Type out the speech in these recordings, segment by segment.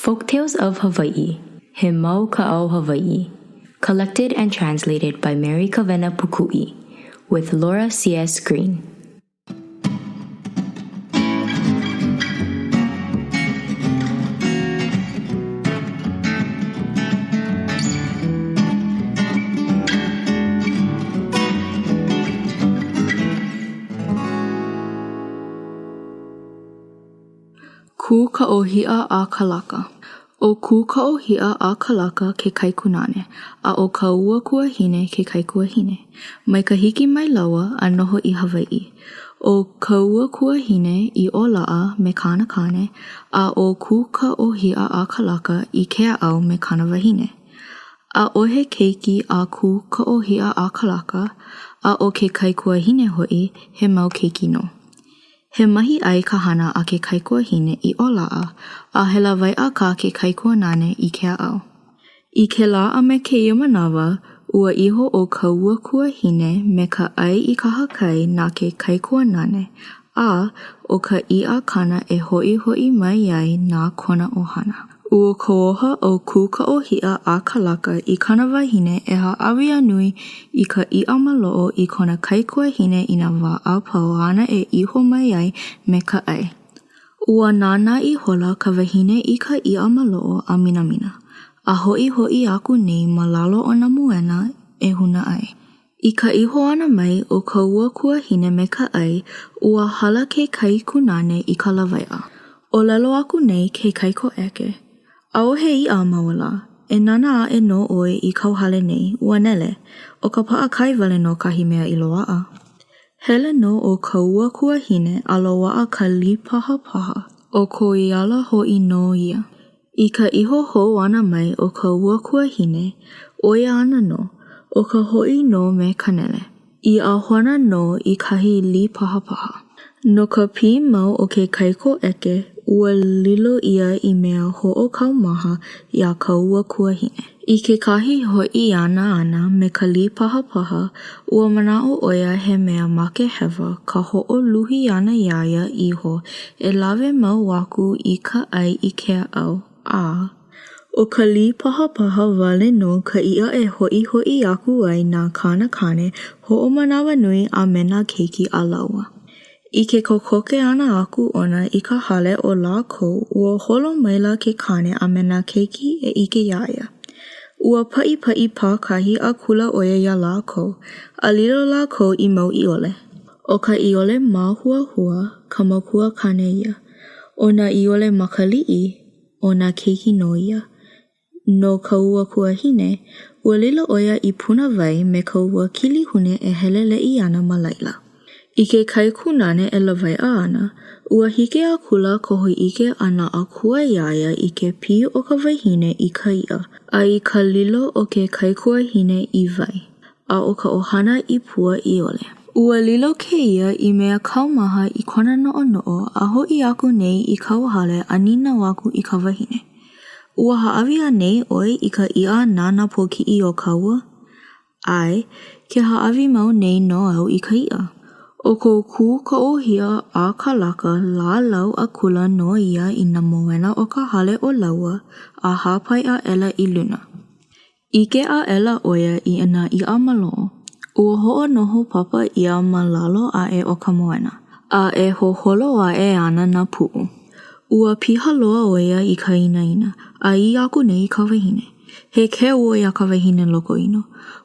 Folktales of Hawaii, He Mau Ka'au Hawaii, collected and translated by Mary Kawena Pukui, with Laura C.S. Green. Ku Ka'ohi'a a Kalaka. O ku Ka'ohi'a a Kalaka ke kaikunane, a o ka ua kuahine ke kaikuahine. Mai ka hiki mai lawa a noho I Hawaii. O ka ua kuahine I ola'a me kana kane, a o ku Ka'ohi'a a Kalaka I ke a'au me kana wahine. A ohe keiki a ku Ka'ohi'a a Kalaka, a o ke kaikuahine ho'i he mau keiki no. He mahi ai ka hana a ke kaikuahine I ola'a, a he la wai'a ka ke kaikuanane I ke a'au. I ke la a me ke ia manawa, ua iho o ka ua kuahine me ka ai I ka hakai na ke kaikuanane, a o ka i'a kana e ho'i mai ai na kona ohana. Ua ko'oha o ku Ka'ohi'a a Kalaka I kana wahine e ha'awia nui I ka i'a malo'o I kona kaikuahine I na wa'a pau ana e iho mai ai me ka ai. Ua nana I hola ka wahine I ka i'a malo'o a minamina. A ho'i aku nei ma lalo o na moena e huna ai. I ka iho ana mai o ka ua kuahine me ka ai, ua hala ke kaikunane I ka lawai'a. O lelo aku nei ke kaiko eke. Aohe I a mawala, e nana a e no oe I kauhale nei, ua nele, o ka pa'a kai wale no kahi mea I loa'a. Hele no o ka ua kuahine a loa'a ka li paha, o ko iala ho'i no ia. I ka iho ho ana mai o ka ua kuahine, oia ana no, o ka ho'i no me kanele. I a hona no I kahi li paha. No ka pi mau o ke kaiko eke, ua lilo ia I mea ho'okau maha I a ka ua kuahine. I ke kahi ho'i ana me ka li paha, ua mana'o oia he mea make hewa ka ho'oluhi ana iaia iho e lawe mau waku I ka ai I ke a'au, a o ka li paha wale no ka ia e ho'i aku ai nā kana kane ho'omanawa nui a mena keiki a laua. I ke kokoke ana aku ona I ka hale o lākou ua holo maila ke kane a mena keiki e ike iaia. Ua pa'i pā kahi a kula oia ia lākou, a lilo lākou I mau iole. O ka iole ma hua, ka makua kane ia. O nā iole makali'i, o nā keiki no ia. No ka ua kuahine, ua lilo oia I puna wai me ka ua kilihune e helele'i ana ma laila. I ke kaikunane e lawai'a ana, ua hike a kula ko hoi ike ana a kua iaia I ke pi o ka wahine I ka ia, a I ka lilo o ke kaikuahine I wai, a o ka ohana I pua I ole. Ua lilo ke ia I mea kaumaha I kona no'o a ho'i aku nei I kauhale a nina waku I ka wahine. Ua ha'awia nei oi I ka ia nana poki'i o kaua? Ai, ke ha'awi mau nei no au I ka ia. O ko ku Ka'ohi'a a Kalaka la lau a kula no ia I na moena o ka hale o laua a hapai a ela I luna. Ike a ela oia I ana i'a malo'o. Ua ho'onoho papa ia ma lalo a e o ka moena. A e hoholo a e ana na pu'u. Ua piha loa oia I ka inaina, a I aku nei I ka wahine. He ke ua ia ka wahine loko ino.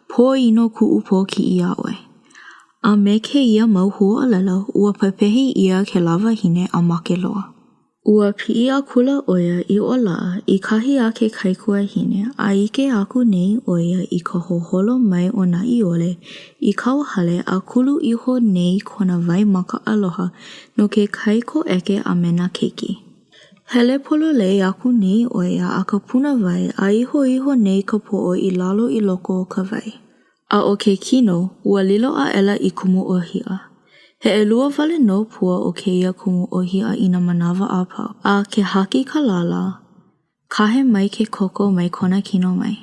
Po ino ku'u po ki ia oe. A me ke ia mau hua alela, ua pepehi ia ke lawa hine a make loa. Ua pi'i a kula oia I ola'a I kahi a ke kaikuahine a ike aku nei oia I ka hoholo mai o na iole I kauhale a kulu iho nei kona wai maka aloha no ke kaiko eke a mena keiki. Hele pololei aku nei oia a ka puna wai a iho nei ka po'o I lalo I loko o ka wai. A o ke kino, ua lilo a ela I kumu ohia. He elua wale no pua o ke ia kumu ohia I na manawa a pau. A ke haki ka lala, kahe mai ke koko mai kona kino mai.